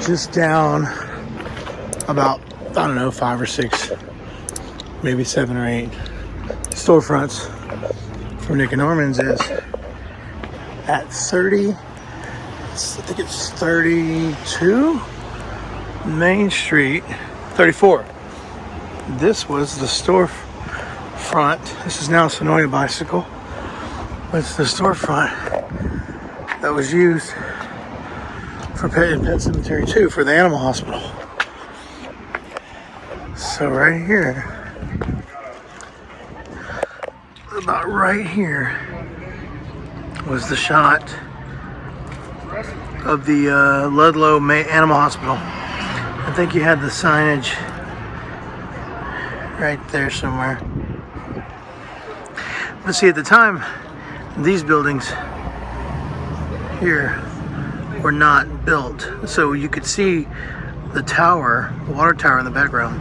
just down about, I don't know, 5 or 6, maybe 7 or 8 storefronts from Nick and Norman's is at 30, I think it's 32 Main Street, 34. This was the storefront. This is now Senoia Bicycle. It's the storefront that was used for Pet Cemetery 2 for the animal hospital. So right here, about right here, was the shot of the Ludlow Animal Hospital. I think you had the signage right there somewhere. But see, at the time, these buildings here were not built. So you could see the tower, the water tower in the background.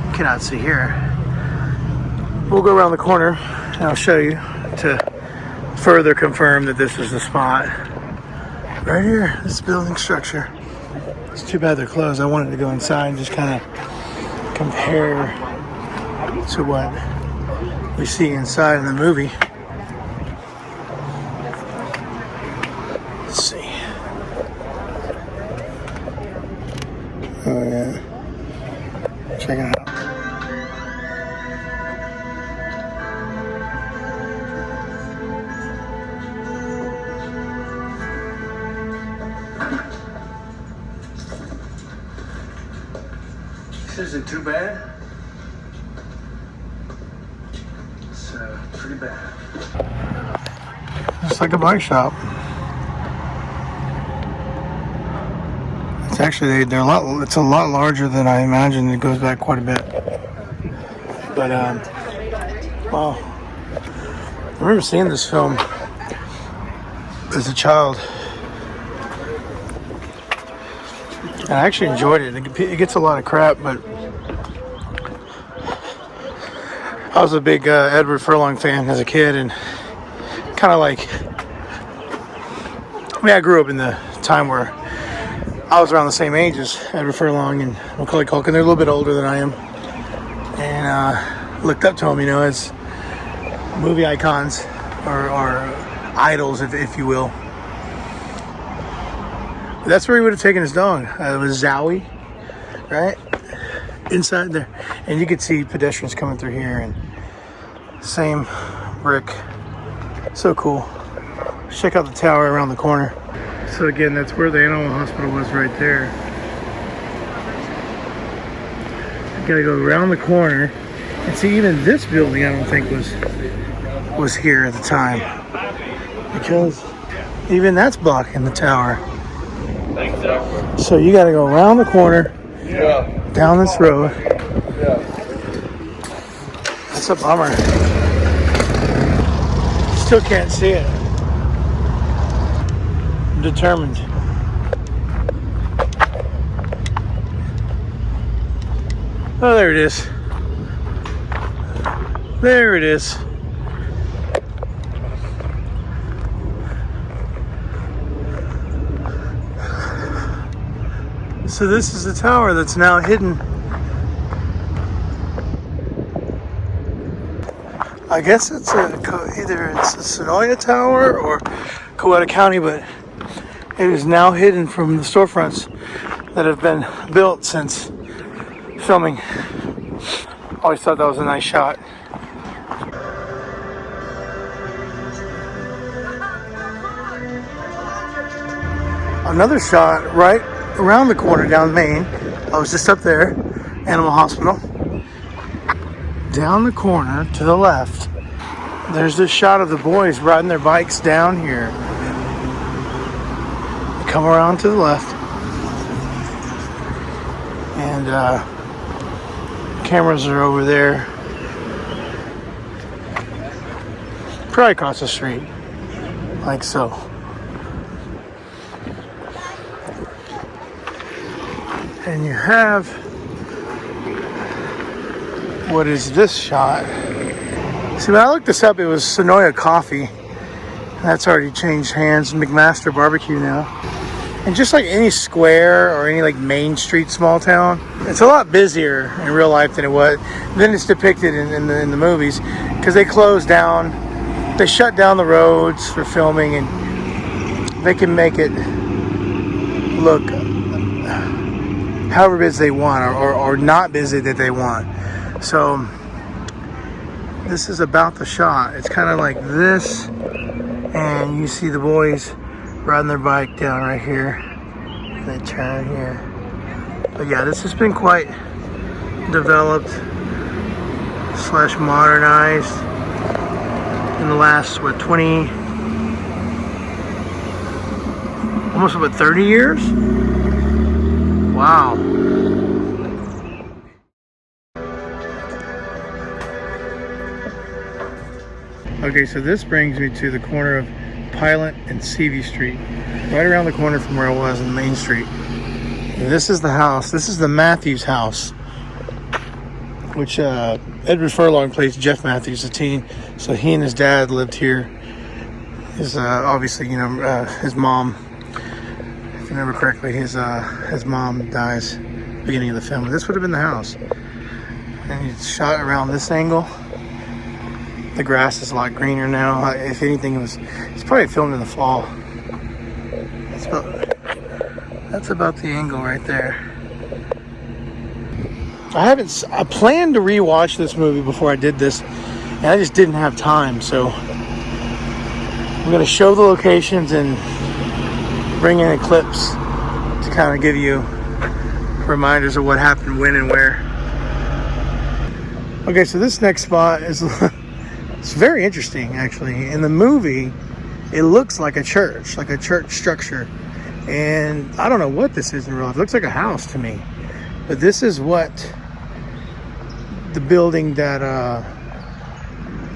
You cannot see here. We'll go around the corner and I'll show you to further confirm that this is the spot. Right here, this building structure. It's too bad they're closed. I wanted to go inside and just kind of compare to what we see inside in the movie. Let's see. Oh yeah. Check it out. This isn't too bad. It's pretty bad. It's like a bike shop. It's actually it's a lot larger than I imagined. It goes back quite a bit. But wow. I remember seeing this film as a child. And I actually enjoyed it. It gets a lot of crap, but I was a big Edward Furlong fan as a kid, and kind of like, I grew up in the time where I was around the same age as Edward Furlong and Macaulay Culkin. They're a little bit older than I am, and looked up to them, as movie icons or idols, if you will. That's where he would have taken his dog. It was Zowie, right? Inside there. And you could see pedestrians coming through here, and same brick. So cool. Check out the tower around the corner. So again, that's where the animal hospital was, right there. You gotta go around the corner. And see, even this building I don't think was here at the time. Because even that's blocking the tower. So you got to go around the corner, down this road. That's a bummer. Still can't see it. I'm determined. Oh, there it is. There it is. So this is the tower that's now hidden. I guess it's either it's a Senoia Tower or Coweta County, but it is now hidden from the storefronts that have been built since filming. Always thought that was a nice shot. Another shot right around the corner down Maine. I was just up there, Animal Hospital. Down the corner to the left, there's this shot of the boys riding their bikes down here. They come around to the left, and cameras are over there, probably across the street, like so. And you have, what is this shot? See, when I looked this up, it was Senoia Coffee. That's already changed hands. McMaster Barbecue now. And just like any square or any like Main Street small town, it's a lot busier in real life than it's depicted in the movies, because they close down, they shut down the roads for filming, and they can make it look however busy they want, or not busy that they want. So this is about the shot. It's kind of like this, and you see the boys riding their bike down right here. They turn here. But yeah, this has been quite developed / modernized in the last, 30 years? Wow. Okay, so this brings me to the corner of Pilot and Seavey Street, right around the corner from where I was in Main Street. And this is the house. This is the Matthews house, which Edward Furlong plays Jeff Matthews, a teen. So he and his dad lived here. His obviously, his mom, if I remember correctly, his mom dies at the beginning of the film. This would have been the house. And it's shot around this angle. The grass is a lot greener now. If anything, it's probably filmed in the fall. That's about the angle right there. I planned to rewatch this movie before I did this, and I just didn't have time. So I'm going to show the locations and bring in clips to kind of give you reminders of what happened when and where. Okay, so this next spot is it's very interesting, actually. In the movie, it looks like a church structure. And I don't know what this is in real life. It looks like a house to me. But this is what the building that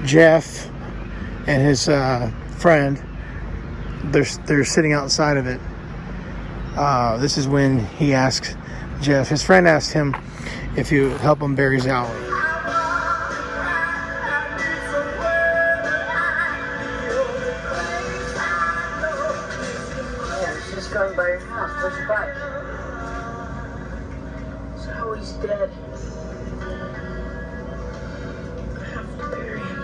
Jeff and his friend, they're sitting outside of it. This is when he asks Jeff, his friend asked him if you help him bury Zowie. Going by your house, where's your bike? So he's dead. I have to bury him.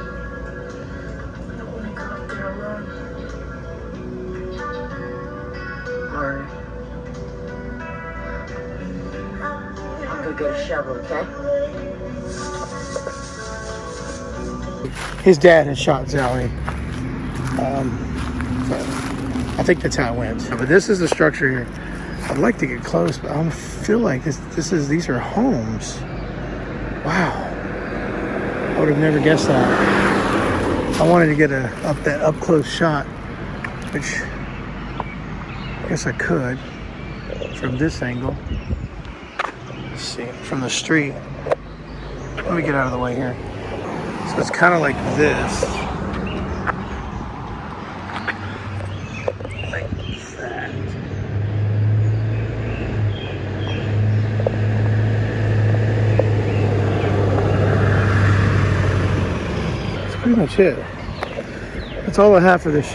I don't want to go up there alone. Alright. I'll go get a shovel, okay? His dad had shot Zowie. I think that's how it went. But this is the structure here. I'd like to get close, but I feel like these are homes. Wow. I would have never guessed that. I wanted to get that up close shot, which I guess I could from this angle. Let's see, from the street. Let me get out of the way here. So it's kind of like this. Pretty much it. That's all I have for this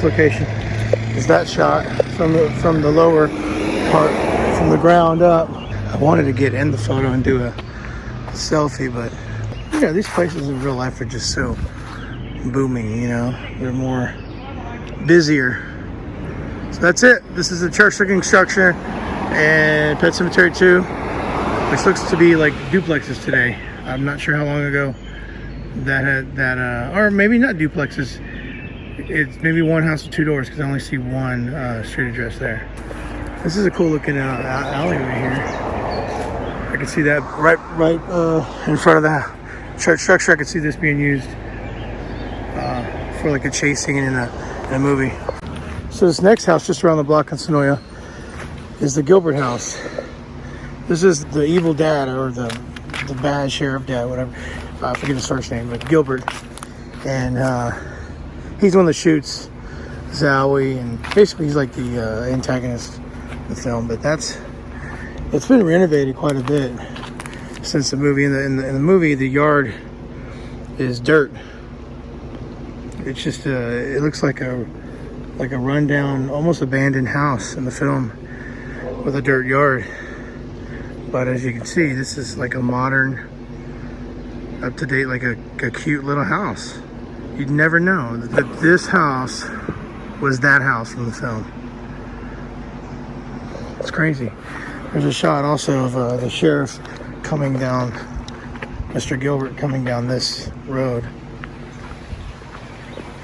location. Is that shot from the lower part, from the ground up. I wanted to get in the photo and do a selfie, but these places in real life are just so booming. They're more busier. So that's it. This is the church-looking structure and Pet Sematary 2, which looks to be like duplexes today. I'm not sure how long ago that or maybe not duplexes. It's maybe one house with 2 doors, because I only see one street address there. This is a cool looking alley right here. I can see that right in front of the church structure. I could see this being used for like a chase scene in a movie. So this next house just around the block in Senoia is the Gilbert house. This is the evil dad, or the bad sheriff dad, whatever. I forget his first name, but Gilbert. And he's the one that shoots Zowie, and basically he's like the antagonist of the film. But it's been renovated quite a bit since the movie. In the movie, the yard is dirt. It's just it looks like a like a rundown, almost abandoned house in the film with a dirt yard. But as you can see, this is like a modern, up-to-date, like a cute little house. You'd never know that this house was that house from the film. It's crazy. There's a shot also of the sheriff coming down, Mr. Gilbert coming down this road.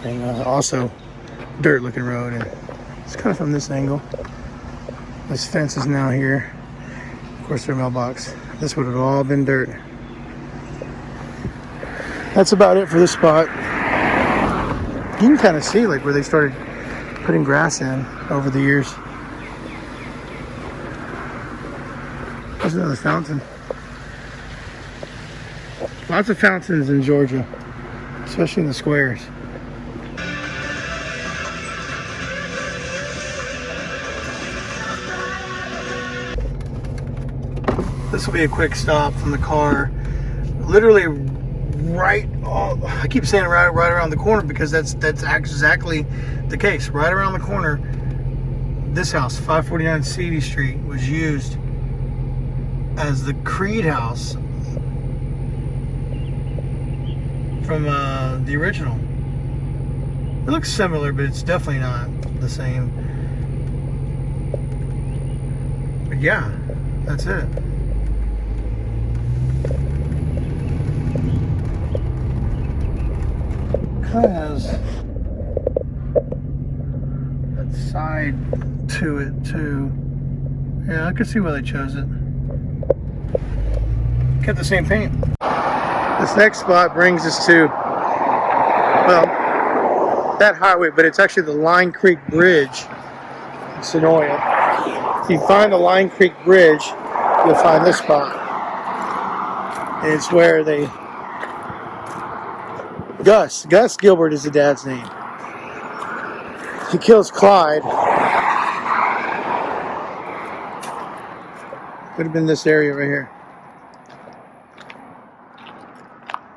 And also dirt looking road, and it's kind of from this angle. This fence is now here. Of course, their mailbox. This would have all been dirt. That's about it for this spot. You can kind of see like where they started putting grass in over the years. There's another fountain. Lots of fountains in Georgia, especially in the squares. This will be a quick stop from the car. Literally right, I keep saying right around the corner because that's exactly the case. Right around the corner, this house, 549 CD Street, was used as the Creed house from the original. It looks similar, but it's definitely not the same. But yeah, that's it. Kind of has that side to it too. Yeah, I can see why they chose it. Kept the same paint. This next spot brings us to, well, that highway, but it's actually the Line Creek Bridge in Senoia. If you find the Line Creek Bridge, you'll find this spot. And it's where they Gus Gilbert is the dad's name. He kills Clyde. Could have been this area right here.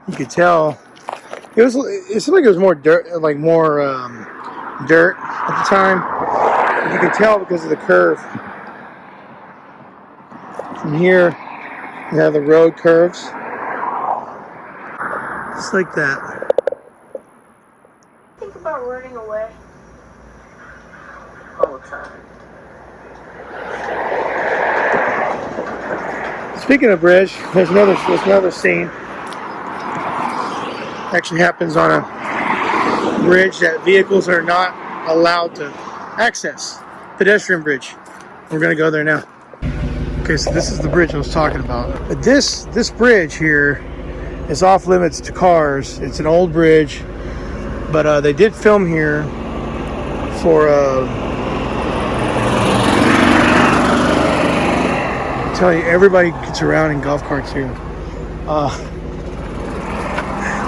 You could tell it seemed like it was more dirt, like more dirt at the time. You could tell because of the curve. From here, you have the road curves. Just like that. Think about running away all the time. Speaking of bridge, there's another scene. Actually happens on a bridge that vehicles are not allowed to access. Pedestrian bridge. We're gonna go there now. Okay, so this is the bridge I was talking about. But this bridge here is off limits to cars. It's an old bridge, but they did film here for I tell you, everybody gets around in golf carts here.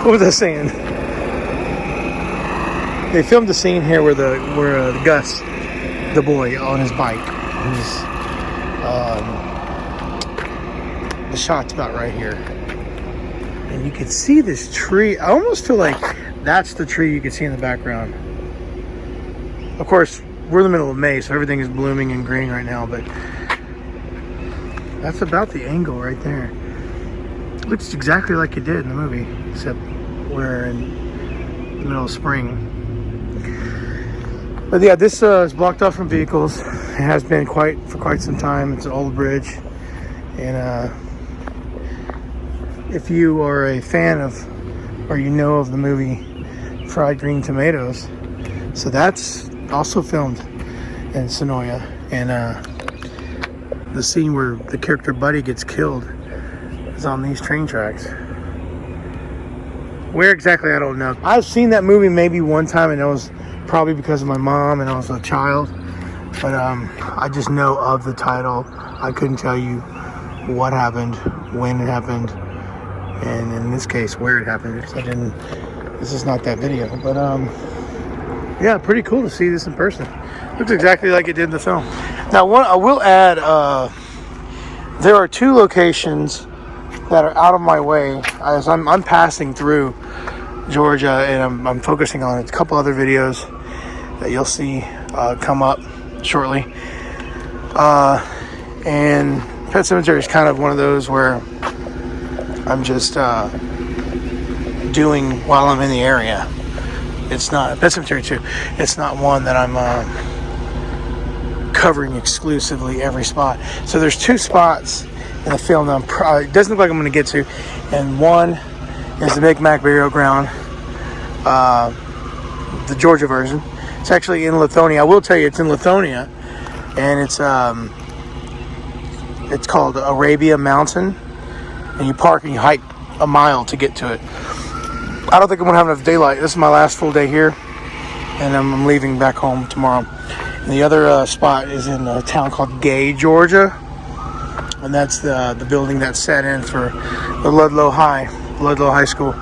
What was I saying? They filmed a scene here where Gus, the boy, on his bike. The shot's about right here, and you can see this tree. I almost feel like that's the tree you can see in the background. Of course, we're in the middle of May, so everything is blooming and green right now, but that's about the angle right there. It looks exactly like it did in the movie, except we're in the middle of spring. But yeah, this is blocked off from vehicles. It has been for quite some time. It's an old bridge, and if you are a fan of, or you know of the movie Fried Green Tomatoes, so that's also filmed in Senoia, and the scene where the character Buddy gets killed is on these train tracks. Where exactly, I don't know. I've seen that movie maybe one time, and it was probably because of my mom and I was a child, but I just know of the title. I couldn't tell you what happened, when it happened, and in this case where it happened, because this is not that video. But yeah, pretty cool to see this in person. Looks exactly like it did in the film. Now, I will add, there are two locations that are out of my way as I'm passing through Georgia, and I'm focusing on a couple other videos. that you'll see come up shortly. And Pet Sematary is kind of one of those where I'm just doing while I'm in the area. It's not Pet Sematary too. It's not one that I'm covering exclusively every spot. So there's 2 spots in the film that it doesn't look like I'm going to get to, and one is the Big Mac Burial Ground, the Georgia version. It's actually in Lithonia. I will tell you, it's in Lithonia, and it's called Arabia Mountain, and you park and you hike a mile to get to it. I don't think I'm gonna have enough daylight. This is my last full day here, and I'm leaving back home tomorrow. And the other spot is in a town called Gay, Georgia, and that's the building that's set in for the Ludlow High School.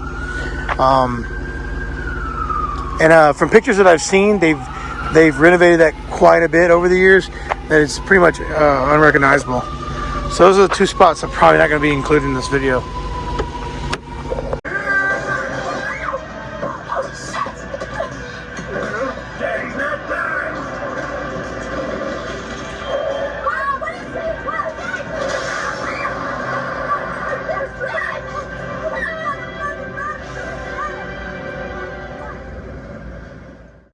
And from pictures that I've seen, they've renovated that quite a bit over the years. That it's pretty much unrecognizable. So those are the 2 spots I'm probably not going to be included in this video.